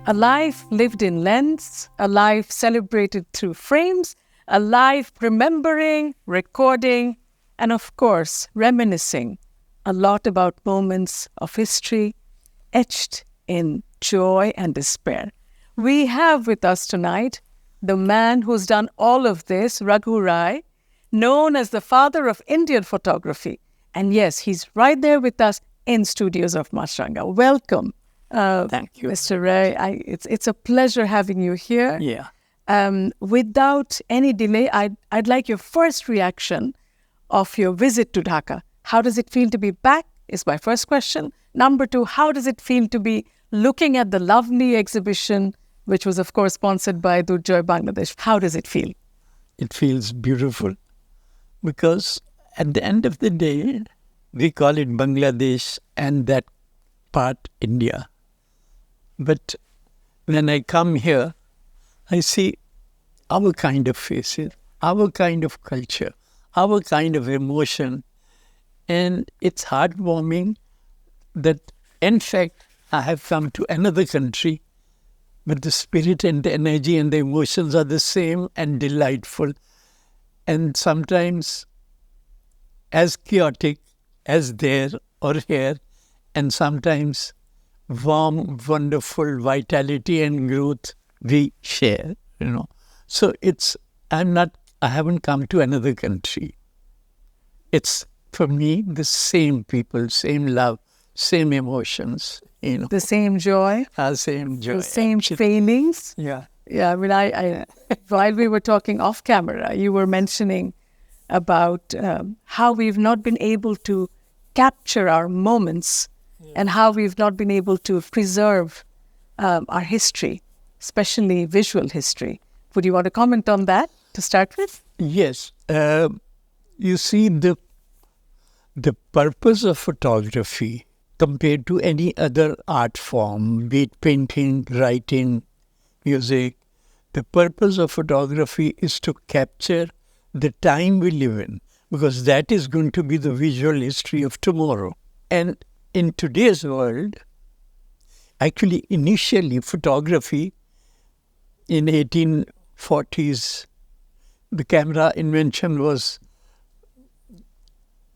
A life lived in lens, a life celebrated through frames, a life remembering, recording, and of course, reminiscing a lot about moments of history etched in joy and despair. We have with us tonight the man who's done all of this, RAGHU RAI, known as the father of Indian photography. And yes, he's right there with us in studios of Maasranga. Welcome. Thank you, Mr. Rai. It's a pleasure having you here. Yeah. Without any delay, I'd like your first reaction of your visit to Dhaka. How does it feel to be back is my first question. Number two, how does it feel to be looking at the lovely exhibition, which was, of course, sponsored by Durjoy Bangladesh? How does it feel? It feels beautiful because at the end of the day, we call it Bangladesh and that part India. But when I come here, I see our kind of faces, our kind of culture, our kind of emotion. And it's heartwarming that, in fact, I have come to another country, but the spirit and the energy and the emotions are the same and delightful. And sometimes as chaotic as there or here, and sometimes warm, wonderful vitality and growth we share, So I haven't come to another country. It's, for me, the same people, same love, same emotions, The same joy. Same joy. The same feelings. Yeah. Yeah, I mean, I while we were talking off camera, you were mentioning about how we've not been able to capture our moments and how we've not been able to preserve our history, especially visual history. Would you want to comment on that to start with? Yes. You see, the purpose of photography compared to any other art form, be it painting, writing, music, the purpose of photography is to capture the time we live in, because that is going to be the visual history of tomorrow. And in today's world, actually, initially, photography in 1840s, the camera invention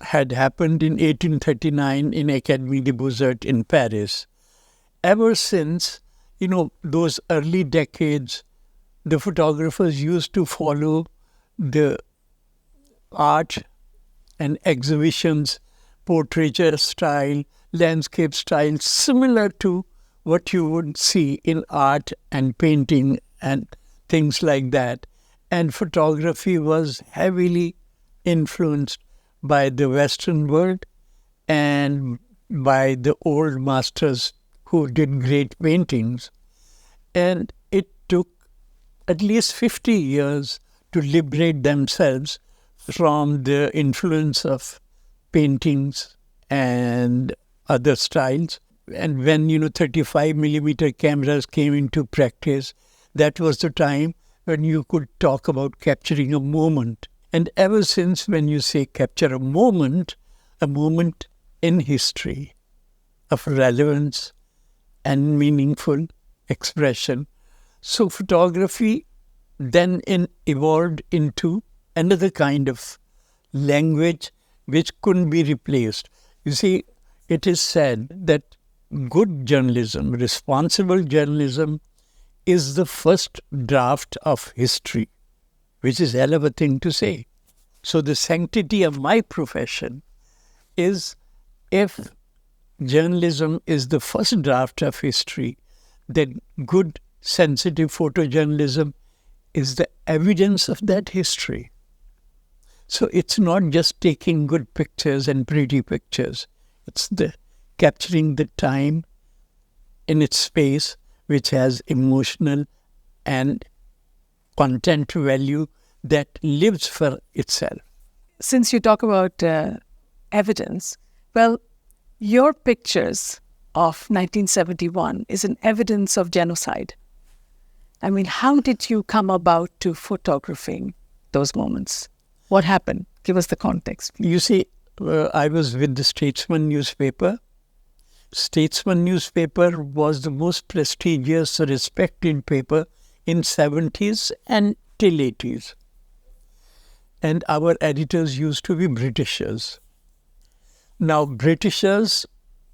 had happened in 1839 in Académie des Beaux-Arts in Paris. Ever since, those early decades, the photographers used to follow the art and exhibitions, portraiture style, landscape style, similar to what you would see in art and painting and things like that. And photography was heavily influenced by the Western world and by the old masters who did great paintings. And it took at least 50 years to liberate themselves from the influence of paintings and other styles. And when, 35mm cameras came into practice, that was the time when you could talk about capturing a moment. And ever since, when you say capture a moment in history of relevance and meaningful expression. So photography then evolved into another kind of language which couldn't be replaced. You see, it is said that good journalism, responsible journalism, is the first draft of history, which is a hell of a thing to say. So the sanctity of my profession is, if journalism is the first draft of history, then good, sensitive photojournalism is the evidence of that history. So it's not just taking good pictures and pretty pictures. It's the capturing the time in its space, which has emotional and content value that lives for itself. Since you talk about evidence, well, your pictures of 1971 is an evidence of genocide. I mean, how did you come about to photographing those moments? What happened? Give us the context. You see, I was with the Statesman newspaper Statesman newspaper was the most prestigious, respected paper in 70s and till 80s. And our editors used to be Britishers. Now, Britishers,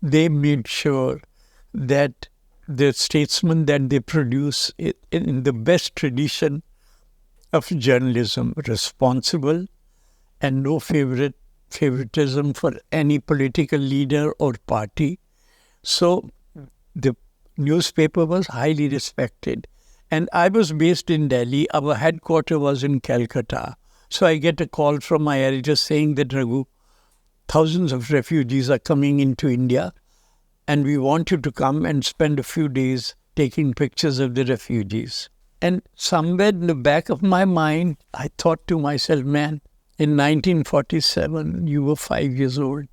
they made sure that the statesmen that they produce in the best tradition of journalism, responsible and no favoritism for any political leader or party. So the newspaper was highly respected. And I was based in Delhi. Our headquarters was in Calcutta. So I get a call from my editor saying that, Raghu, thousands of refugees are coming into India and we want you to come and spend a few days taking pictures of the refugees. And somewhere in the back of my mind, I thought to myself, man, in 1947, you were 5 years old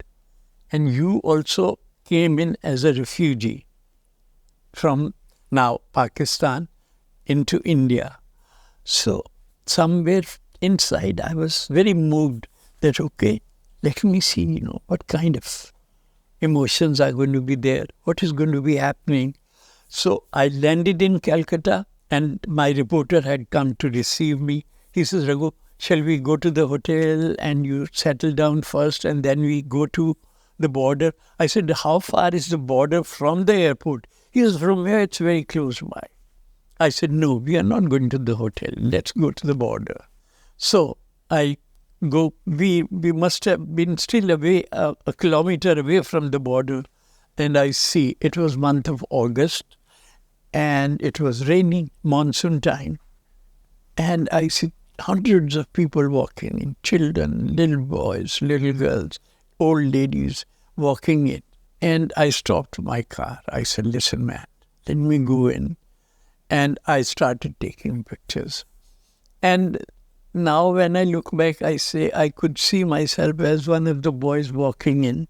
and you also came in as a refugee from now Pakistan into India. So somewhere inside, I was very moved that, okay, let me see, what kind of emotions are going to be there, what is going to be happening. So I landed in Calcutta and my reporter had come to receive me. He says, Raghu, shall we go to the hotel and you settle down first and then we go to the border? I said, how far is the border from the airport? He says, from here it's very close by. I said, no, we are not going to the hotel. Let's go to the border. So I go, we must have been still away, a kilometer away from the border. And I see it was month of August and it was raining, monsoon time. And I see hundreds of people walking in, children, little boys, little girls, old ladies walking in. And I stopped my car. I said, listen, man, let me go in. And I started taking pictures. And now when I look back, I say I could see myself as one of the boys walking in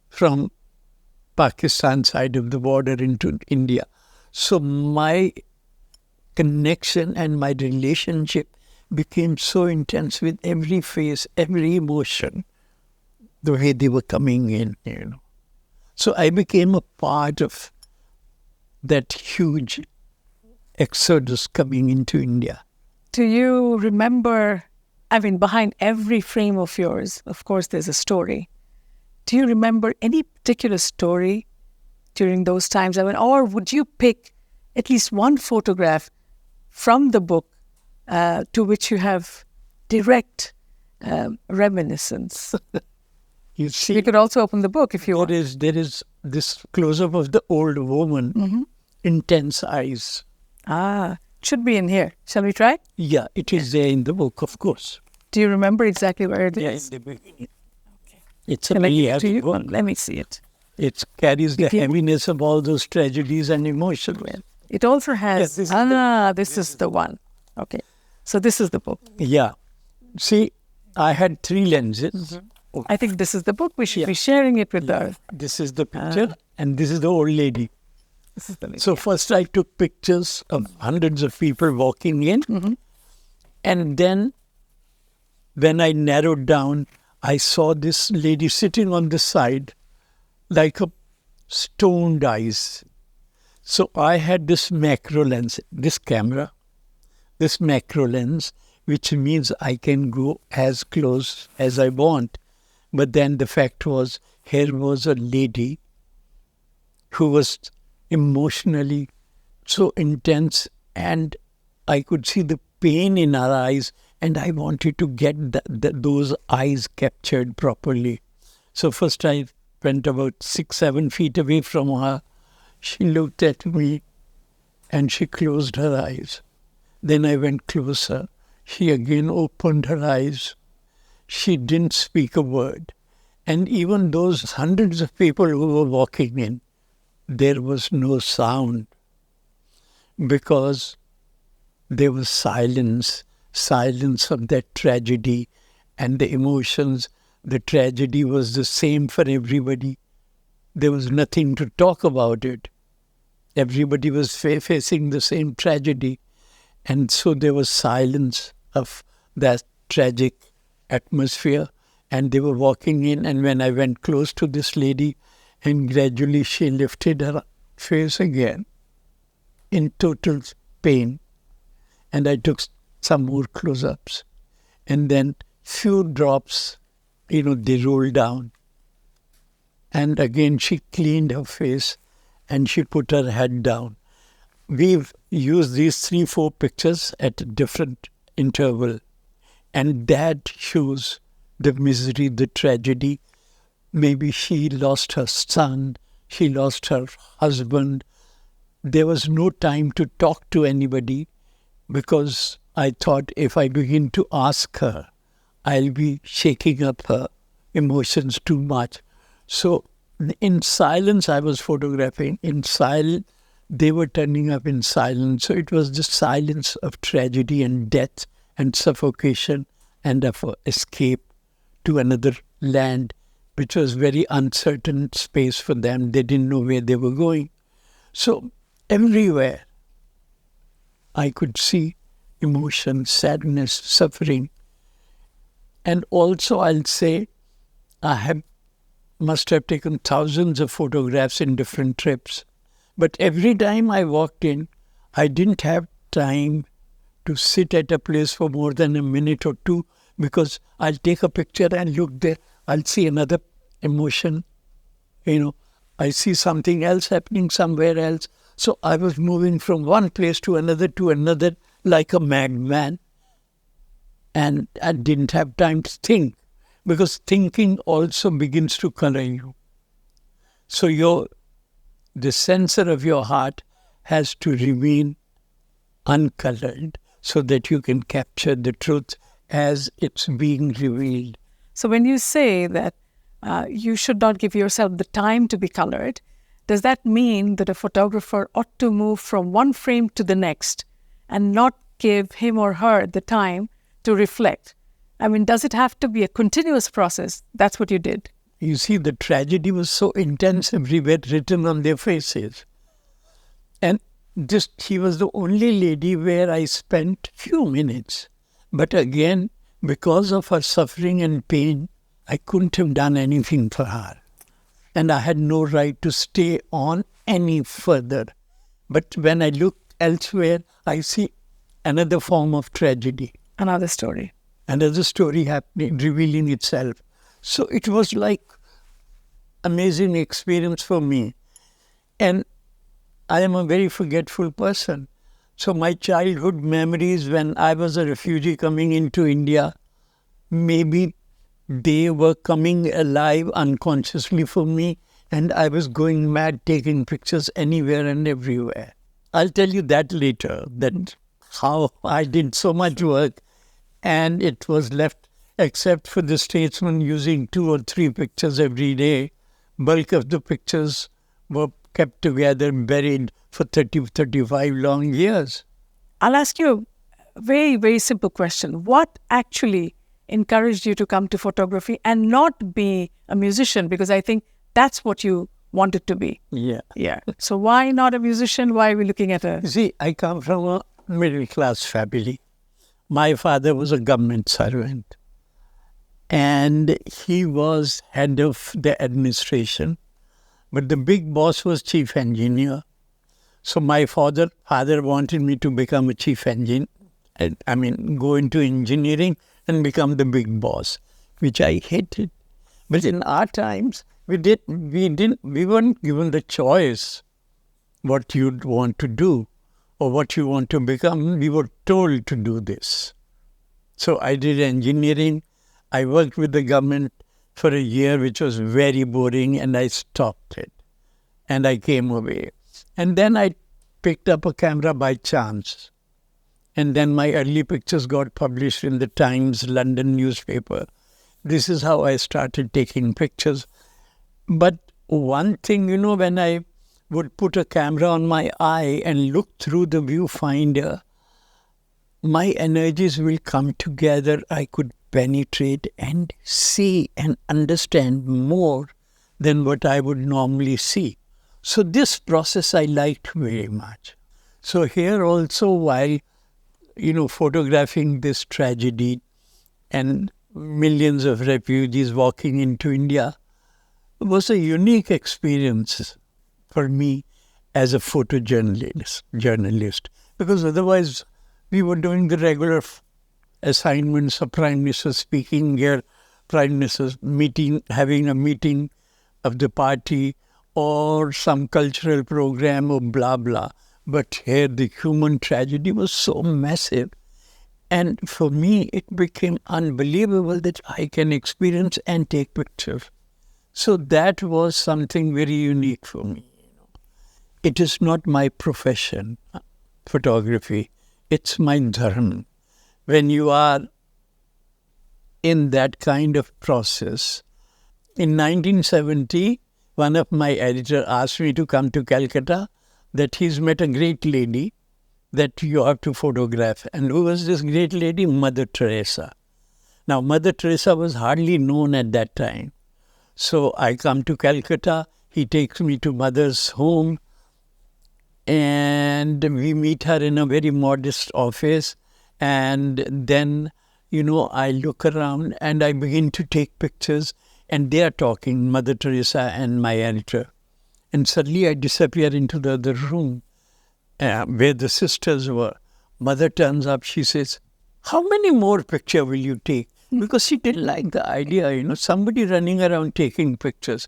from Pakistan side of the border into India. So my connection and my relationship became so intense with every face, every emotion, the way they were coming in, So I became a part of that huge exodus coming into India. Do you remember, behind every frame of yours, of course, there's a story. Do you remember any particular story during those times? Or would you pick at least one photograph from the book to which you have direct reminiscence? You see, you could also open the book if you want. There is this close-up of the old woman, intense eyes. Should be in here. Shall we try? Yeah, it is there in the book, of course. Do you remember exactly where it is? Yeah, in the beginning. It's a really heavy book. Let me see it. It carries the heaviness of all those tragedies and emotions. It also has... Yes, this is the one. Okay. So this is the book. Yeah. See, I had 3 lenses. Okay. I think this is the book. We should be sharing it with the... This is the picture and this is the old lady. This is the lady. So first I took pictures of hundreds of people walking in. And then when I narrowed down, I saw this lady sitting on the side like a stoned eyes. So I had this macro lens, this camera, this macro lens, which means I can go as close as I want. But then the fact was, here was a lady who was emotionally so intense and I could see the pain in her eyes and I wanted to get those eyes captured properly. So first I went about 6-7 feet away from her. She looked at me and she closed her eyes. Then I went closer. She again opened her eyes. She didn't speak a word. And even those hundreds of people who were walking in, there was no sound because there was silence of that tragedy and the emotions. The tragedy was the same for everybody. There was nothing to talk about it. Everybody was facing the same tragedy. And so there was silence of that tragic atmosphere. And they were walking in. And when I went close to this lady And gradually she lifted her face again in total pain. And I took some more close-ups. And then few drops, they rolled down. And again she cleaned her face and she put her head down. We've used these 3-4 pictures at a different interval. And that shows the misery, the tragedy. Maybe she lost her son, she lost her husband. There was no time to talk to anybody because I thought if I begin to ask her, I'll be shaking up her emotions too much. So in silence I was photographing. In silence, they were turning up in silence. So it was the silence of tragedy and death and suffocation and of escape to another land, which was very uncertain space for them. They didn't know where they were going. So everywhere I could see emotion, sadness, suffering. And also I'll say must have taken thousands of photographs in different trips. But every time I walked in, I didn't have time to sit at a place for more than a minute or two because I'll take a picture and look there. I'll see another emotion. I see something else happening somewhere else. So I was moving from one place to another like a madman. And I didn't have time to think because thinking also begins to color you. So the sensor of your heart has to remain uncolored so that you can capture the truth as it's being revealed. So when you say that you should not give yourself the time to be colored, does that mean that a photographer ought to move from one frame to the next and not give him or her the time to reflect? I mean, does it have to be a continuous process? That's what you did. You see, the tragedy was so intense everywhere, written on their faces. And she was the only lady where I spent few minutes. But again, because of her suffering and pain, I couldn't have done anything for her. And I had no right to stay on any further. But when I look elsewhere, I see another form of tragedy. Another story. Another story happening, revealing itself. So it was like amazing experience for me. And I am a very forgetful person. So my childhood memories when I was a refugee coming into India, maybe they were coming alive unconsciously for me, and I was going mad taking pictures anywhere and everywhere. I'll tell you that later, that how I did so much work and it was left, except for the statesman using 2 or 3 pictures every day. Bulk of the pictures were kept together, buried for 35 long years. I'll ask you a very, very simple question. What actually encouraged you to come to photography and not be a musician? Because I think that's what you wanted to be. Yeah. So why not a musician? Why are we looking at a... See, I come from a middle-class family. My father was a government servant. And he was head of the administration. But the big boss was chief engineer. So my father wanted me to become a chief engineer. Go into engineering and become the big boss, which I hated. But in our times, we weren't given the choice what you'd want to do or what you want to become. We were told to do this. So I did engineering. I worked with the government for a year, which was very boring, and I stopped it. And I came away. And then I picked up a camera by chance. And then my early pictures got published in the Times London newspaper. This is how I started taking pictures. But one thing, when I would put a camera on my eye and look through the viewfinder, my energies will come together. I could penetrate and see and understand more than what I would normally see. So this process I liked very much. So here also, while photographing this tragedy and millions of refugees walking into India, was a unique experience for me as a journalist, because otherwise we were doing the regular assignments of Prime Minister speaking here, Prime Minister's meeting, having a meeting of the party or some cultural program or blah, blah. But here the human tragedy was so massive. And for me, it became unbelievable that I can experience and take pictures. So that was something very unique for me. It is not my profession, photography. It's my dharma. When you are in that kind of process, in 1970, one of my editors asked me to come to Calcutta, that he's met a great lady that you have to photograph. And who was this great lady? Mother Teresa. Now, Mother Teresa was hardly known at that time. So I come to Calcutta, he takes me to Mother's home, and we meet her in a very modest office. And then, I look around and I begin to take pictures, and they are talking, Mother Teresa and my editor. And suddenly I disappear into the other room where the sisters were. Mother turns up, she says, how many more pictures will you take? Because she didn't like the idea, somebody running around taking pictures.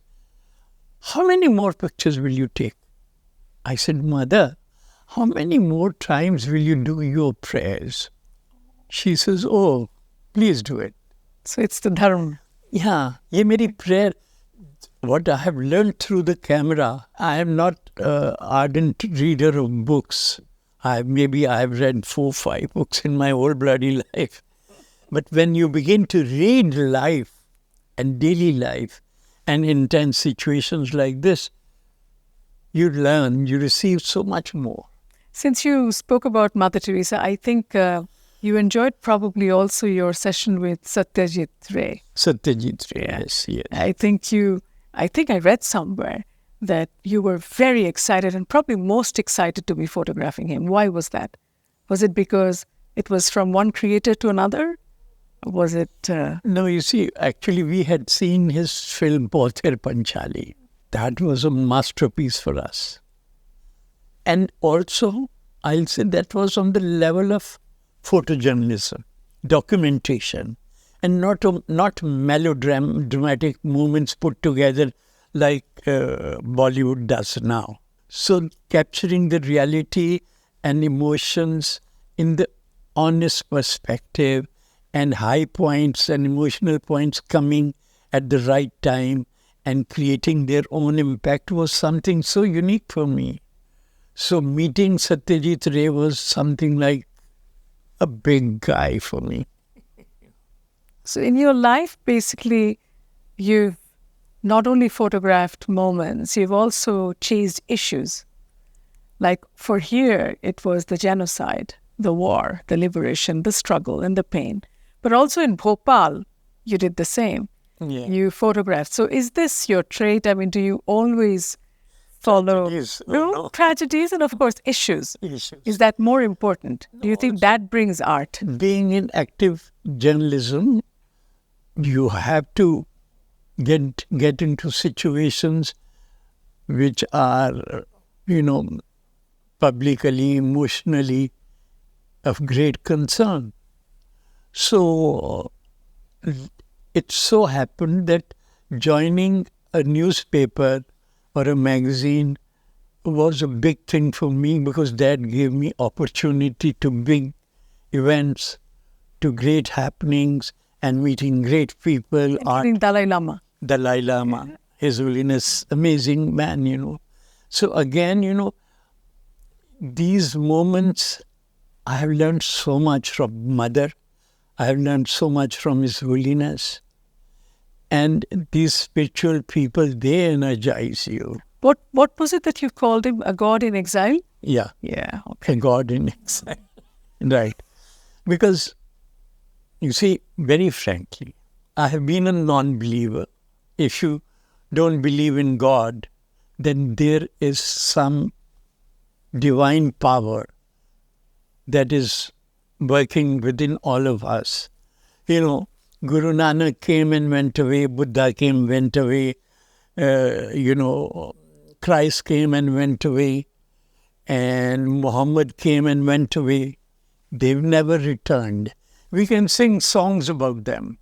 How many more pictures will you take? I said, Mother, how many more times will you do your prayers? She says, oh, please do it. So it's the dharma. Yeah, ye meri prayer. What I have learned through the camera, I am not an ardent reader of books. Maybe I have read 4-5 books in my whole bloody life. But when you begin to read life and daily life and intense situations like this, you learn, you receive so much more. Since you spoke about Mother Teresa, I think you enjoyed probably also your session with Satyajit Ray. Satyajit Ray, yes. I think I read somewhere that you were very excited and probably most excited to be photographing him. Why was that? Was it because it was from one creator to another? Or was it... No, you see, actually we had seen his film Pother Panchali. That was a masterpiece for us. And also, I'll say that was on the level of photojournalism, documentation, and not melodramatic moments put together like Bollywood does now. So capturing the reality and emotions in the honest perspective, and high points and emotional points coming at the right time and creating their own impact was something so unique for me. So meeting Satyajit Ray was something like a big guy for me. So in your life, basically, you've not only photographed moments, you've also chased issues. Like for here, it was the genocide, the war, the liberation, the struggle and the pain. But also in Bhopal, you did the same. Yeah. You photographed. So is this your trait? I mean, do you always follow tragedies and, of course, issues? Is that more important? Do you think that brings art? Being in active journalism, you have to get into situations which are, publicly, emotionally of great concern. So it so happened that joining a newspaper or a magazine was a big thing for me, because that gave me opportunity to big events, to great happenings, and meeting great people. Including Dalai Lama. Dalai Lama, His Holiness, amazing man, So again, these moments, I have learned so much from Mother. I have learned so much from His Holiness. And these spiritual people, they energize you. What was it that you called him? A god in exile? Yeah. Yeah. Okay. A god in exile. Right. Because, you see, very frankly, I have been a non-believer. If you don't believe in God, then there is some divine power that is working within all of us. Guru Nanak came and went away, Buddha came, went away, Christ came and went away, and Muhammad came and went away. They've never returned. We can sing songs about them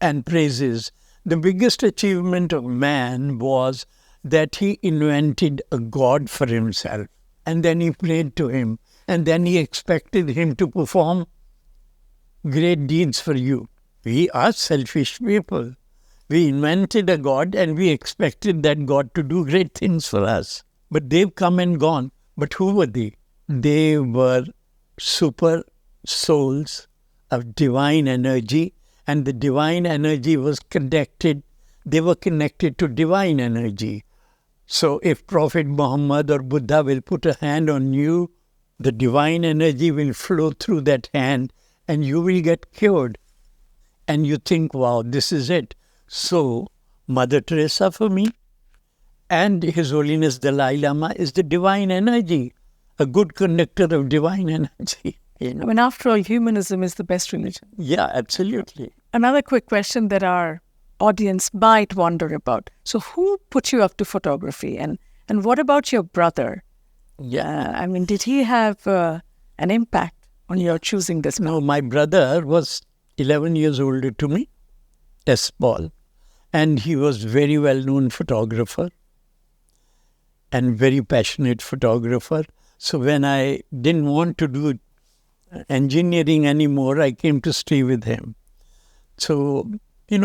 and praises. The biggest achievement of man was that he invented a God for himself, and then he prayed to him, and then he expected him to perform great deeds for you. We are selfish people. We invented a God and we expected that God to do great things for us. But they've come and gone. But who were they? They were super souls of divine energy, and the divine energy was connected. They were connected to divine energy. So if Prophet Muhammad or Buddha will put a hand on you, the divine energy will flow through that hand and you will get cured. And you think, wow, this is it. So Mother Teresa for me and His Holiness Dalai Lama is the divine energy, a good conductor of divine energy. I mean, after all, humanism is the best religion. Yeah, absolutely. Another quick question that our audience might wonder about. So who put you up to photography? And what about your brother? Yeah. I mean, did he have an impact on your choosing this path? No, my brother was 11 years older to me, S. Paul. And he was very well-known photographer and very passionate photographer. So when I didn't want to do engineering anymore, I came to stay with him. So,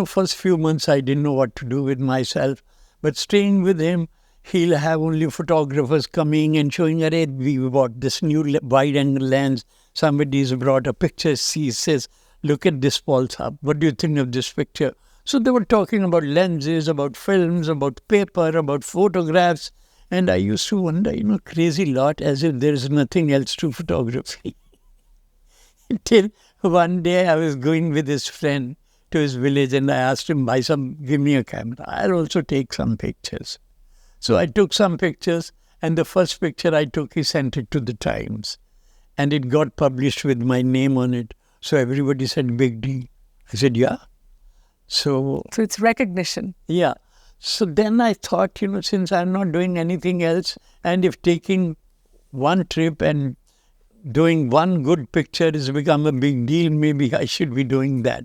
first few months I didn't know what to do with myself. But staying with him, he'll have only photographers coming and showing, we bought this new wide-angle lens. Somebody's brought a picture. He says, look at this, Paul Saab. What do you think of this picture? So they were talking about lenses, about films, about paper, about photographs. And I used to wonder, crazy lot, as if there is nothing else to photography. Till one day I was going with his friend to his village and I asked him, give me a camera. I'll also take some pictures. So I took some pictures, and the first picture I took, he sent it to the Times. And it got published with my name on it. So everybody said, big deal. I said, yeah. So it's recognition. Yeah. So then I thought, since I'm not doing anything else, and if taking one trip and doing one good picture has become a big deal, maybe I should be doing that.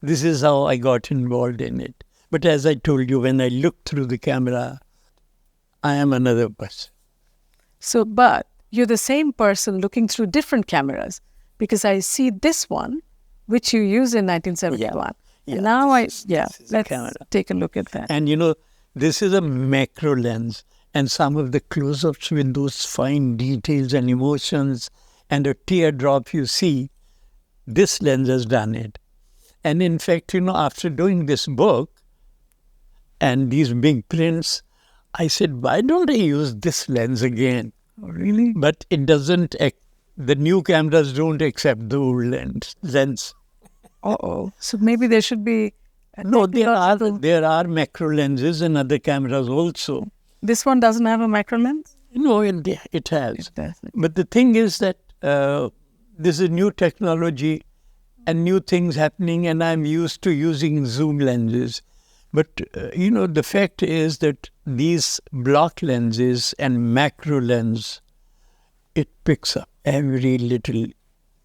This is how I got involved in it. But as I told you, when I looked through the camera, I am another person. So, but you're the same person looking through different cameras, because I see this one, which you used in 1971. Yeah. And now let's camera. Take a look at that. And this is a macro lens, and some of the close-ups with those fine details and emotions and a teardrop you see, this lens has done it. And in fact, after doing this book and these big prints, I said, why don't I use this lens again? Oh, really? But it doesn't, the new cameras don't accept the old lens. Uh-oh. So maybe there should be... No, there are macro lenses in other cameras also. This one doesn't have a macro lens? No, it has. It does. But the thing is that this is new technology and new things happening, and I'm used to using zoom lenses. But, the fact is that these block lenses and macro lens, it picks up every little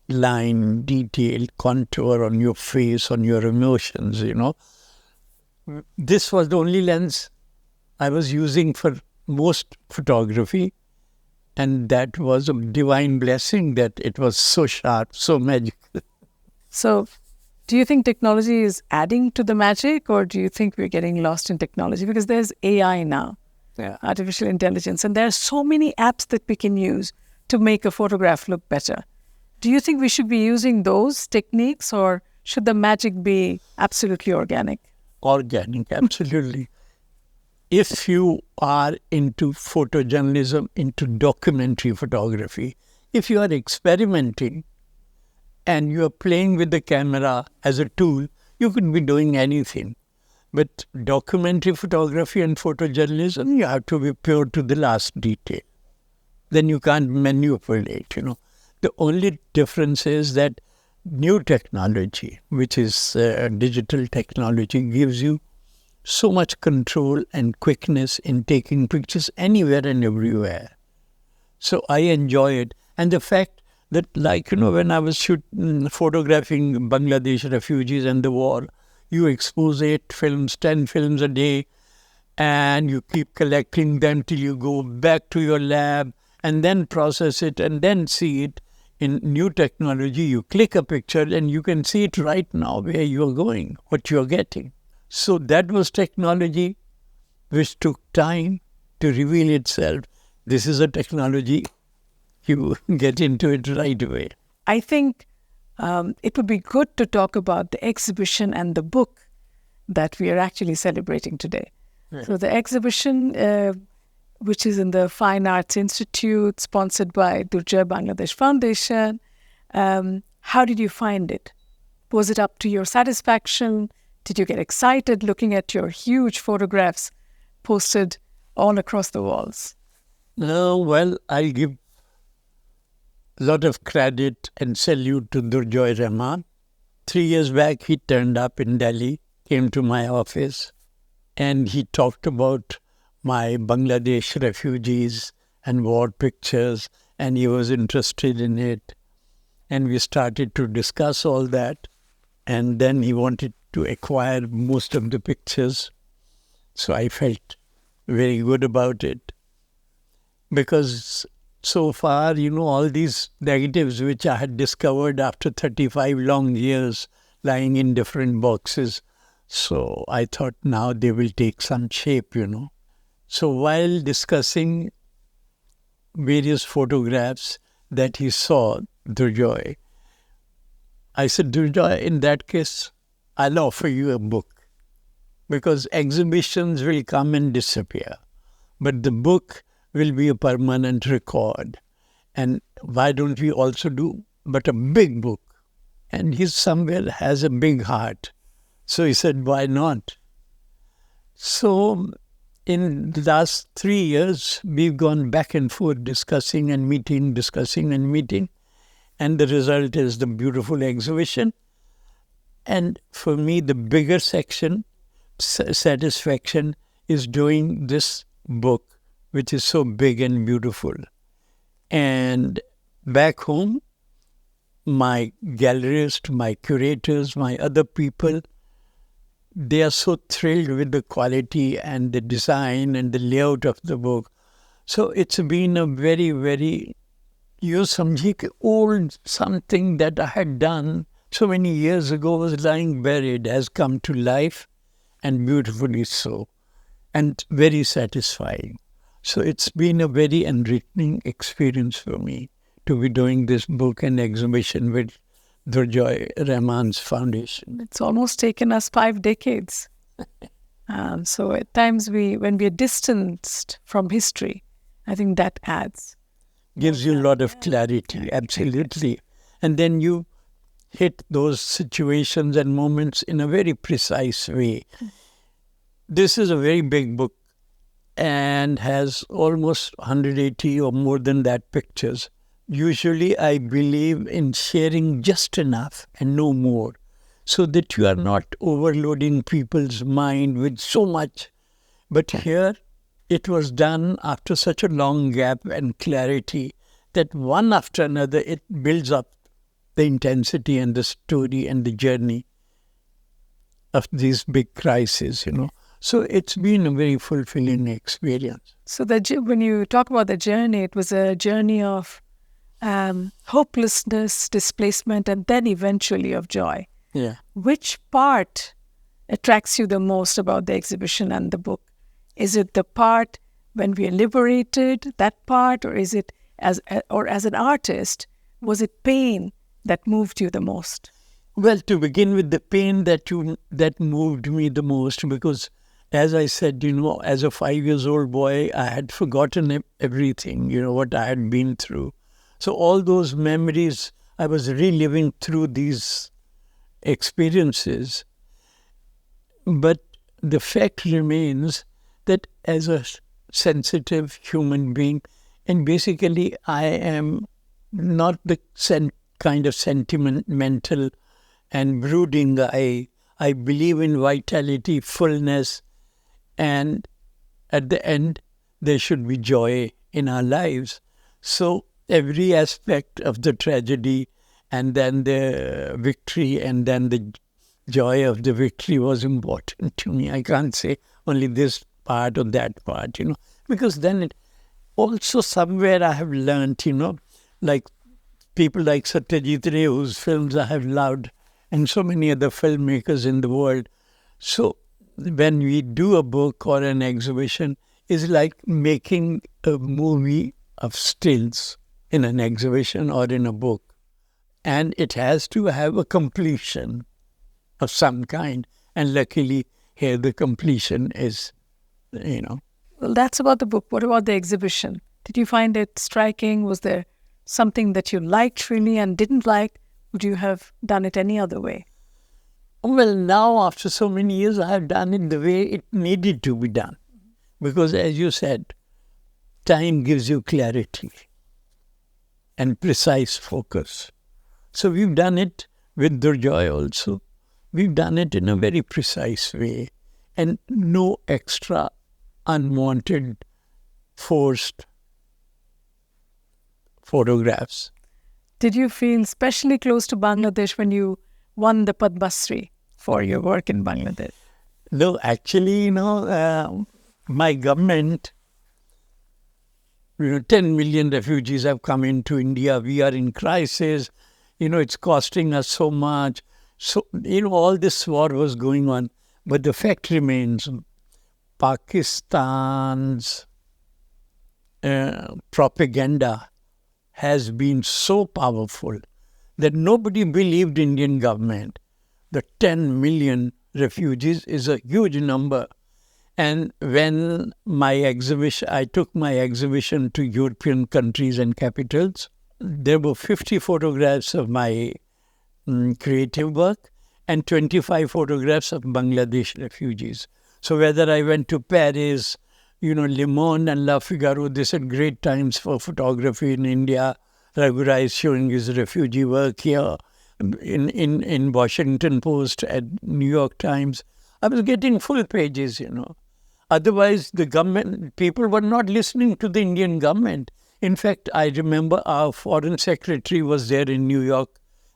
line, detail, contour on your face, on your emotions, This was the only lens I was using for most photography, and that was a divine blessing that it was so sharp, so magical. So, do you think technology is adding to the magic, or do you think we're getting lost in technology? Because there's AI now, artificial intelligence, and there are so many apps that we can use to make a photograph look better. Do you think we should be using those techniques, or should the magic be absolutely organic? Organic, absolutely. If you are into photojournalism, into documentary photography, if you are experimenting and you are playing with the camera as a tool, you could be doing anything. But documentary photography and photojournalism, you have to be pure to the last detail. Then you can't manipulate, The only difference is that new technology, which is digital technology, gives you so much control and quickness in taking pictures anywhere and everywhere. So I enjoy it. And the fact that, like, when I was photographing Bangladesh refugees and the war, you expose 8 films, 10 films a day, and you keep collecting them till you go back to your lab and then process it and then see it. In new technology, you click a picture and you can see it right now where you're going, what you're getting. So that was technology which took time to reveal itself. This is a technology, you get into it right away. I think it would be good to talk about the exhibition and the book that we are actually celebrating today. Right. So the exhibition, which is in the Fine Arts Institute, sponsored by Durjaya Bangladesh Foundation. How did you find it? Was it up to your satisfaction? Did you get excited looking at your huge photographs posted all across the walls? No, well, I'll give a lot of credit and salute to Durjoy Rahman. 3 years back, he turned up in Delhi, came to my office, and he talked about my Bangladesh refugees and war pictures, and he was interested in it. And we started to discuss all that. And then he wanted to acquire most of the pictures. So I felt very good about it. Because so far, all these negatives which I had discovered after 35 long years lying in different boxes. So I thought now they will take some shape, So while discussing various photographs that he saw, Durjoy, I said, Durjoy, in that case, I'll offer you a book. Because exhibitions will come and disappear. But the book will be a permanent record. And why don't we also do but a big book? And he somewhere has a big heart. So he said, why not? So in the last 3 years, we've gone back and forth discussing and meeting. And the result is the beautiful exhibition. And for me, the bigger satisfaction is doing this book, which is so big and beautiful. And back home, my gallerist, my curators, my other people, they are so thrilled with the quality and the design and the layout of the book. So it's been a very, very, old something that I had done so many years ago was lying buried, has come to life, and beautifully so, and very satisfying. So it's been a very enriching experience for me to be doing this book and exhibition with Durjoy Rahman's foundation. It's almost taken us 5 decades. So at times when we are distanced from history, I think that adds. Gives you a lot of clarity, absolutely. And then you hit those situations and moments in a very precise way. This is a very big book and has almost 180 or more than that pictures. Usually I believe in sharing just enough and no more, so that you are not overloading people's mind with so much. But here it was done after such a long gap and clarity that one after another it builds up the intensity and the story and the journey of these big crises, So it's been a very fulfilling experience. So when you talk about the journey, it was a journey of hopelessness, displacement, and then eventually of joy. Yeah. Which part attracts you the most about the exhibition and the book? Is it the part when we are liberated, that part, or is it as an artist, was it pain that moved you the most? Well, to begin with, the pain that moved me the most, because as I said, as a 5-year-old boy, I had forgotten everything, what I had been through. So all those memories, I was reliving through these experiences. But the fact remains that as a sensitive human being, and basically I am not the kind of sentimental and brooding. I believe in vitality, fullness, And at the end, there should be joy in our lives. So every aspect of the tragedy and then the victory and then the joy of the victory was important to me. I can't say only this part or that part, because then it also somewhere I have learned, like people like Satyajit Ray, whose films I have loved, and so many other filmmakers in the world. So when we do a book or an exhibition, it's like making a movie of stills in an exhibition or in a book. And it has to have a completion of some kind. And luckily, here the completion is, Well, that's about the book. What about the exhibition? Did you find it striking? Was there something that you liked really and didn't like? Would you have done it any other way? Well, now after so many years, I have done it the way it needed to be done. Because as you said, time gives you clarity and precise focus. So we've done it with Durjoy also. We've done it in a very precise way and no extra unwanted, forced photographs. Did you feel especially close to Bangladesh when you won the Padma Shri for your work in Bangladesh? No, actually, my government, 10 million refugees have come into India. We are in crisis. It's costing us so much. So, all this war was going on. But the fact remains, Pakistan's propaganda has been so powerful that nobody believed Indian government. The 10 million refugees is a huge number. And when I took my exhibition to European countries and capitals, there were 50 photographs of my creative work and 25 photographs of Bangladesh refugees. So whether I went to Paris, Le Monde and La Figaro, they said great times for photography in India. RAGHU RAI is showing his refugee work here. In Washington Post, at New York Times, I was getting full pages, Otherwise, the government, people were not listening to the Indian government. In fact, I remember our foreign secretary was there in New York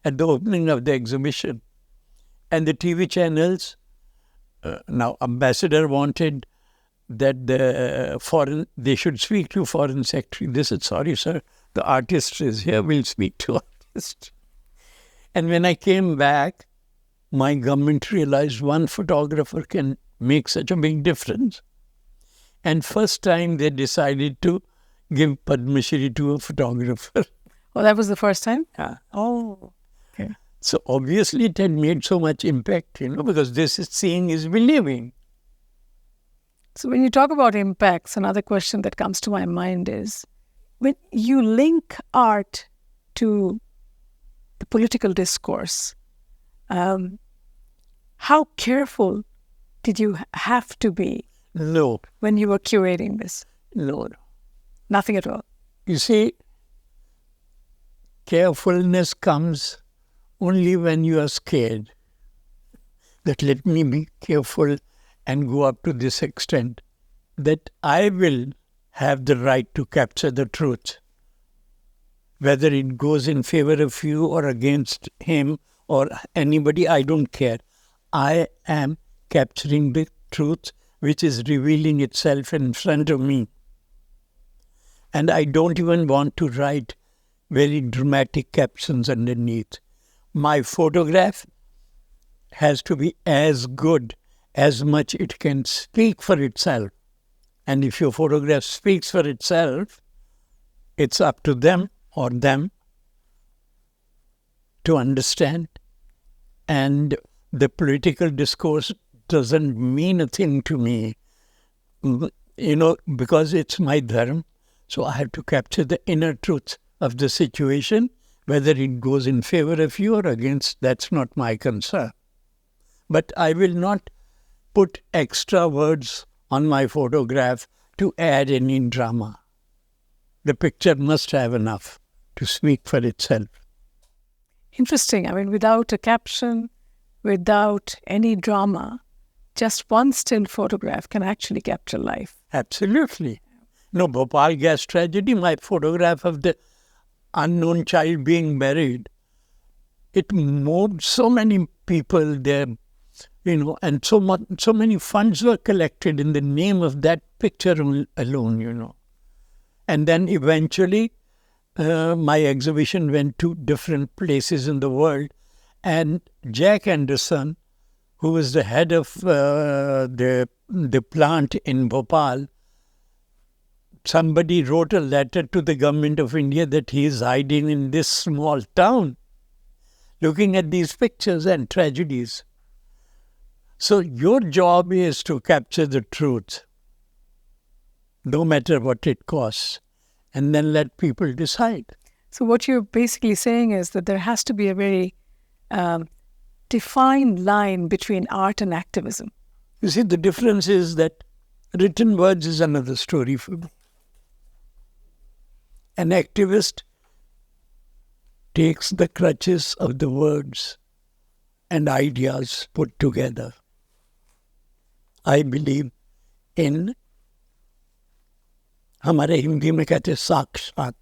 at the opening of the exhibition. And the TV channels, now ambassador wanted that they should speak to foreign secretary. They said, sorry, sir, the artist is here, we'll speak to artist. And when I came back, my government realized one photographer can make such a big difference. And first time they decided to give Padma Shri to a photographer. Oh, that was the first time? Yeah. Oh, okay. So obviously it had made so much impact, because this is seeing is believing. So when you talk about impacts, another question that comes to my mind is, when you link art to the political discourse, how careful did you have to be? No. When you were curating this? No. Nothing at all? You see, carefulness comes only when you are scared. That let me be careful and go up to this extent. That I will have the right to capture the truth. Whether it goes in favor of you or against him or anybody, I don't care. I am capturing the truth which is revealing itself in front of me. And I don't even want to write very dramatic captions underneath. My photograph has to be as good as much it can speak for itself. And if your photograph speaks for itself, it's up to them or them to understand. And the political discourse doesn't mean a thing to me, because it's my dharma. So I have to capture the inner truth of the situation. Whether it goes in favor of you or against, that's not my concern. But I will not put extra words on my photograph to add any drama. The picture must have enough to speak for itself. Interesting. I mean, without a caption, without any drama, just one still photograph can actually capture life. Absolutely. No, Bhopal gas tragedy, my photograph of the unknown child being buried, it moved so many people there, and so many funds were collected in the name of that picture alone. And then eventually, my exhibition went to different places in the world, and Jack Anderson, who was the head of the plant in Bhopal, somebody wrote a letter to the government of India that he is hiding in this small town, looking at these pictures and tragedies. So your job is to capture the truth, no matter what it costs, and then let people decide. So what you're basically saying is that there has to be a very defined line between art and activism. You see, the difference is that written words is another story for me. An activist takes the crutches of the words and ideas put together. I believe in, हमारे हिंदी में कहते साक्षात,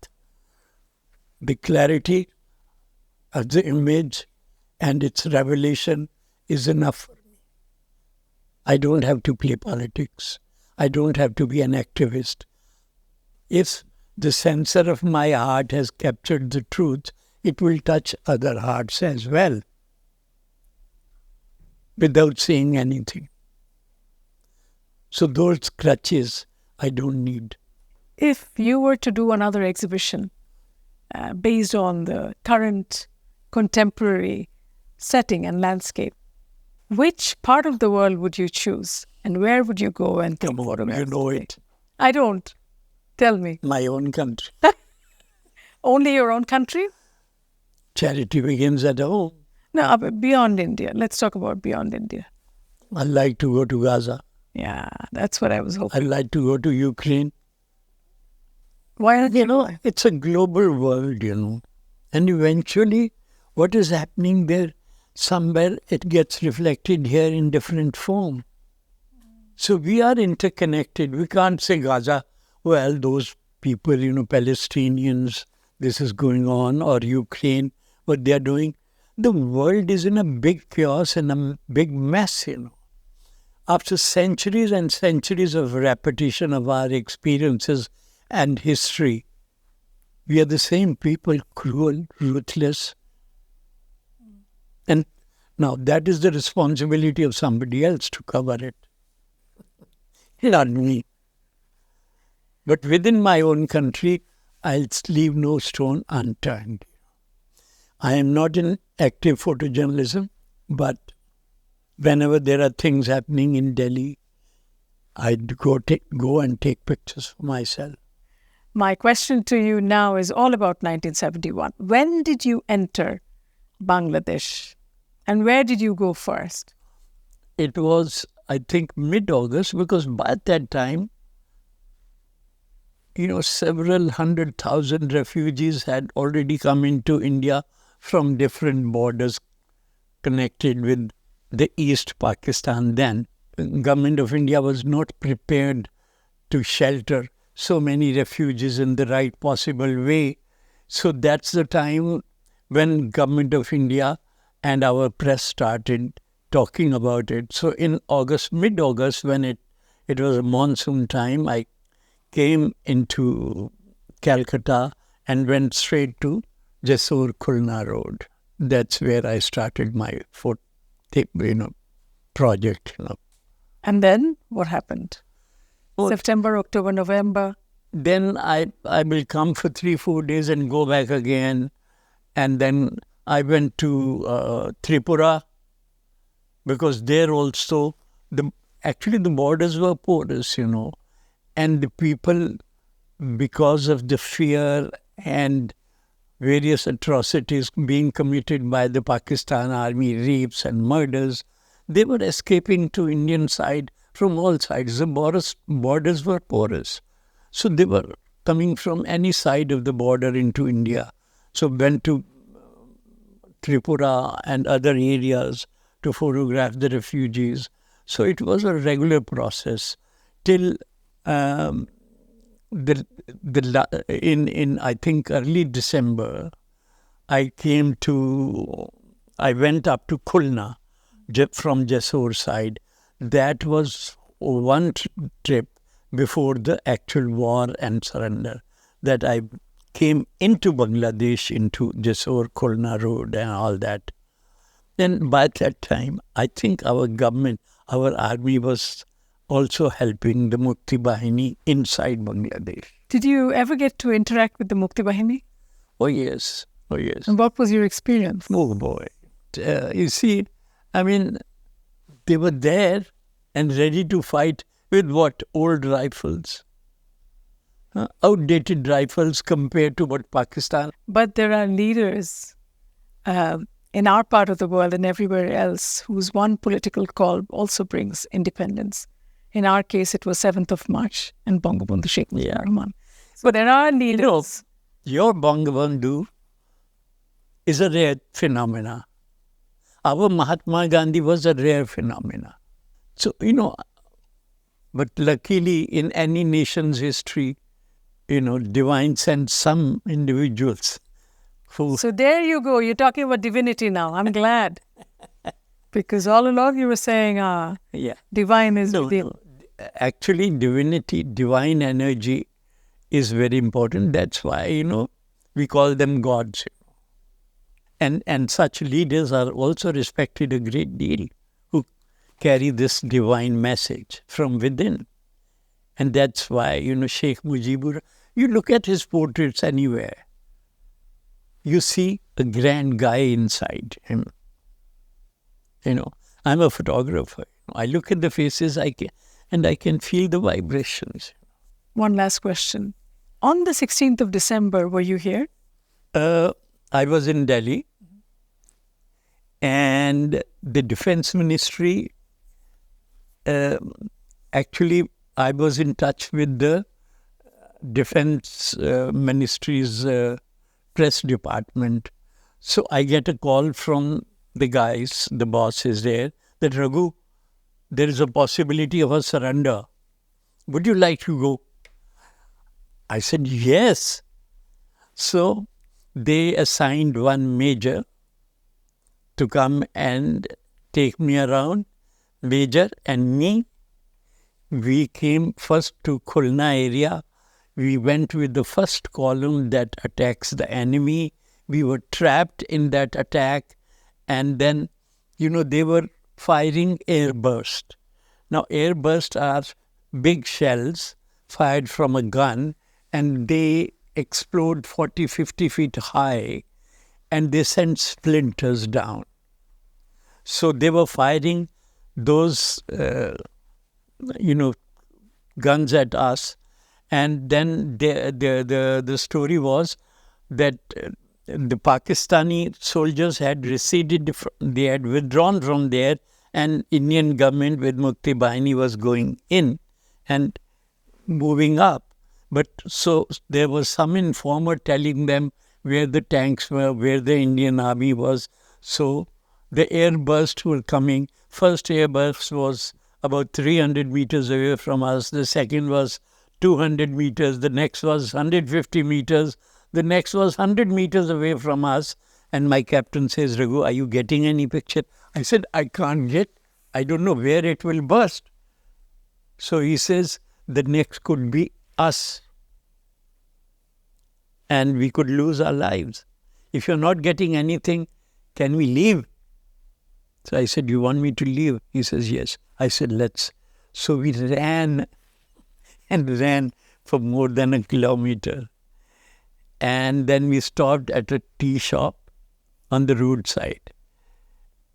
the clarity of the image and its revelation is enough for me. I don't have to play politics. I don't have to be an activist. If the sensor of my heart has captured the truth, it will touch other hearts as well, without saying anything. So those crutches I don't need. If you were to do another exhibition based on the current contemporary setting and landscape, which part of the world would you choose? And where would you go and take photographs? You know it. I don't. Tell me. My own country. Only your own country? Charity begins at home. No, but beyond India. Let's talk about beyond India. I'd like to go to Gaza. Yeah, that's what I was hoping. I'd like to go to Ukraine. Why not? It's a global world, And eventually, what is happening there, somewhere it gets reflected here in different form. So we are interconnected. We can't say Gaza, well, those people, Palestinians, this is going on, or Ukraine, what they are doing. The world is in a big chaos and a big mess, After centuries and centuries of repetition of our experiences and history, we are the same people, cruel, ruthless. And now that is the responsibility of somebody else to cover it. Not me. But within my own country, I'll leave no stone unturned. I am not in active photojournalism, but whenever there are things happening in Delhi, I'd go and take pictures for myself. My question to you now is all about 1971. When did you enter Bangladesh? And where did you go first? It was, I think, mid-August, because by that time, several 100,000 refugees had already come into India from different borders connected with the East Pakistan then. The government of India was not prepared to shelter so many refugees in the right possible way. So that's the time when government of India and our press started talking about it. So in August, mid-August, when it was a monsoon time, I came into Calcutta and went straight to Jasur Khulna Road. That's where I started my project. And then what happened? September, October, November? Then I will come for 3-4 days and go back again. And then I went to Tripura, because there also, actually the borders were porous, and the people, because of the fear and various atrocities being committed by the Pakistan army, rapes and murders, they were escaping to Indian side from all sides. The borders were porous. So they were coming from any side of the border into India. So went to Tripura and other areas to photograph the refugees. So it was a regular process till in I think early December, I went up to Khulna from Jessore side. That was one trip before the actual war and surrender, that I came into Bangladesh, into Jessore, Khulna Road and all that. Then by that time, I think our government, our army was also helping the Mukti Bahini inside Bangladesh. Did you ever get to interact with the Mukti Bahini? Oh yes, oh yes. And what was your experience? Oh boy. You see, I mean, they were there and ready to fight with what? Old rifles. Outdated rifles compared to what Pakistan. But there are leaders in our part of the world and everywhere else whose one political call also brings independence. In our case, it was 7th of March and Bangabandhu Sheikh Mujibur Rahman. So there are leaders. Your Bangabandhu is a rare phenomena. Our Mahatma Gandhi was a rare phenomena. So, but luckily in any nation's history, divine sends some individuals who... So there you go. You're talking about divinity now. I'm glad. Because all along you were saying, divine is within. No. Actually, divinity, divine energy is very important. That's why, we call them gods. And such leaders are also respected a great deal, who carry this divine message from within. And that's why, Sheikh Mujibur, you look at his portraits anywhere, you see a grand guy inside him. I'm a photographer. I look at the faces, I can feel the vibrations. One last question. On the 16th of December, were you here? I was in Delhi, and the Defense Ministry, actually, I was in touch with the Defense Ministry's press department. So I get a call from the guys, the boss is there, that Raghu, there is a possibility of a surrender. Would you like to go? I said, yes. So they assigned one major to come and take me around. Major and me, we came first to Khulna area. We went with the first column that attacks the enemy. We were trapped in that attack. And then, they were firing airburst. Now, airburst are big shells fired from a gun, and they explode 40, 50 feet high, and they send splinters down. So they were firing those, guns at us. And then the story was that the Pakistani soldiers had receded, they had withdrawn from there, and Indian government with Mukti Bahini was going in and moving up. But so there was some informer telling them where the tanks were, where the Indian army was. So the airbursts were coming. First airburst was about 300 meters away from us. The second was 200 meters. The next was 150 meters. The next was 100 meters away from us. And my captain says, Raghu, are you getting any picture? I said, I can't get. I don't know where it will burst. So he says, the next could be us. And we could lose our lives. If you're not getting anything, can we leave? So I said, you want me to leave? He says, yes. I said, let's. So we ran and ran for more than a kilometer. And then we stopped at a tea shop on the roadside.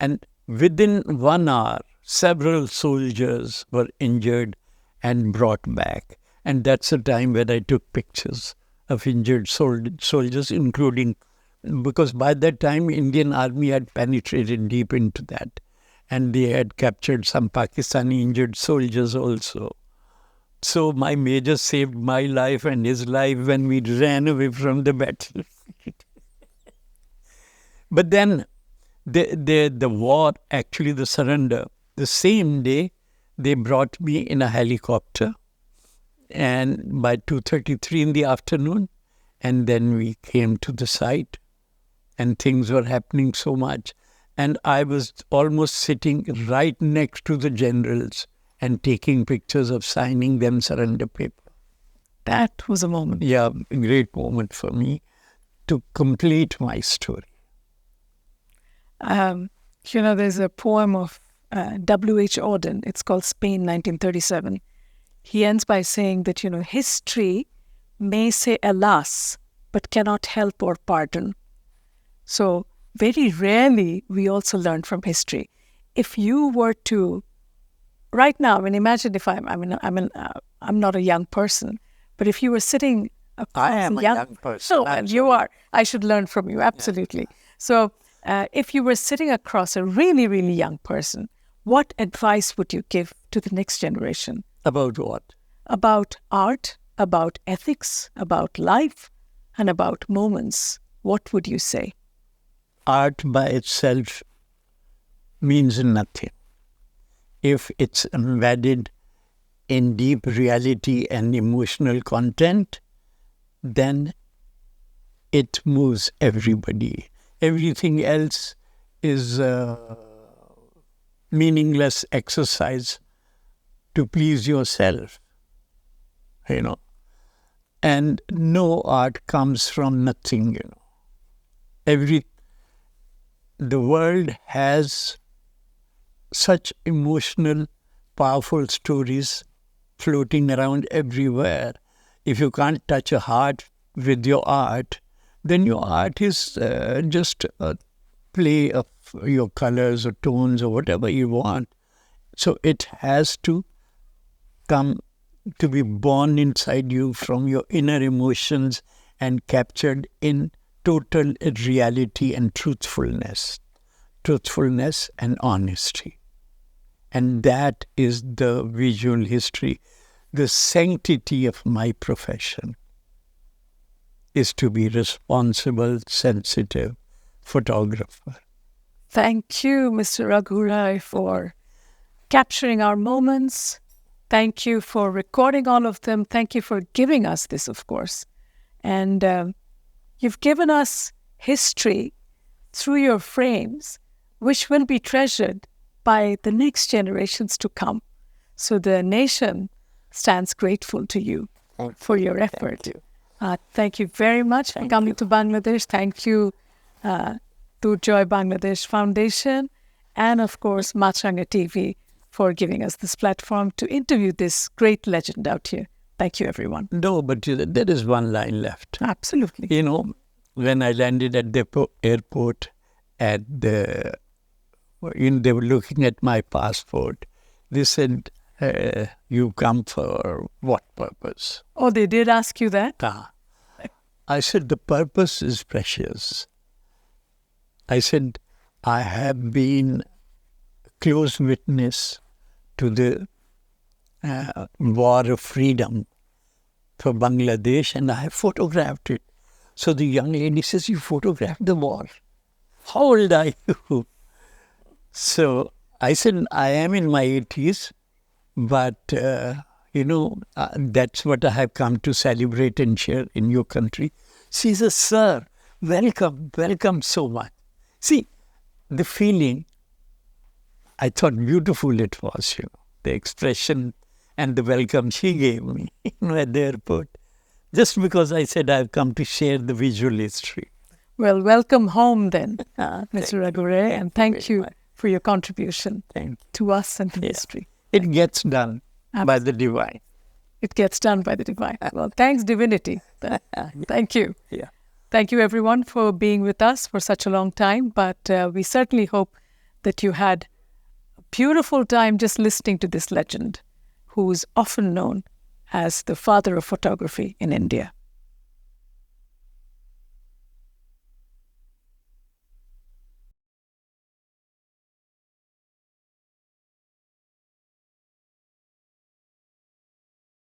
And within 1 hour, several soldiers were injured and brought back. And that's the time when I took pictures of injured soldiers, including, because by that time, Indian army had penetrated deep into that. And they had captured some Pakistani injured soldiers also. So my major saved my life and his life when we ran away from the battle. But then the war, actually the surrender, the same day, They brought me in a helicopter, and by 2:33 in the afternoon, and then we came to the site, and things were happening so much. And I was almost sitting right next to the generals and taking pictures of signing them surrender paper. That was a moment. Yeah, a great moment for me to complete my story. There's a poem of W.H. Auden. It's called Spain, 1937. He ends by saying that, history may say alas, but cannot help or pardon. So very rarely we also learn from history. If you were to, right now, imagine if I'm not a young person, but if you were sitting across I am a young person. Oh, and you are. I should learn from you, absolutely. Yeah. So if you were sitting across a really, really young person, what advice would you give to the next generation? About what? About art, about ethics, about life, and about moments. What would you say? Art by itself means nothing if it's embedded in deep reality and emotional content. Then it moves everybody. Everything else is meaningless exercise to please yourself, And no art comes from nothing, The world has such emotional, powerful stories floating around everywhere. If you can't touch a heart with your art, then your art is just a play of your colors or tones or whatever you want. So it has to come to be born inside you from your inner emotions and captured in total reality and truthfulness and honesty. And that is the visual history. The sanctity of my profession is to be responsible, sensitive photographer. Thank you, Mr. RAGHU RAI, for capturing our moments. Thank you for recording all of them. Thank you for giving us this, of course. And you've given us history through your frames, which will be treasured by the next generations to come. So the nation stands grateful to you for your effort. Thank you very much for coming to Bangladesh. Thank you to Joy Bangladesh Foundation and, of course, Maasranga TV for giving us this platform to interview this great legend out here. Thank you, everyone. No, but there is one line left. Absolutely. When I landed at the airport, they were looking at my passport. They said, you come for what purpose? Oh, they did ask you that? I said, the purpose is precious. I said, I have been close witness to the war of freedom for Bangladesh, and I have photographed it. So the young lady says, you photographed the war. How old are you? So I said, I am in my 80s, but, that's what I have come to celebrate and share in your country. She says, sir, welcome so much. See, the feeling, I thought beautiful it was, the expression and the welcome she gave me, at the airport. Just because I said I've come to share the visual history. Well, welcome home then, Mr. RAGHU RAI, and thank you for your contribution to us and to history. It gets done by the divine. It gets done by the divine. Well, thanks, divinity. Thank you. Yeah. Thank you, everyone, for being with us for such a long time. But we certainly hope that you had a beautiful time just listening to this legend, who's often known as the father of photography in India.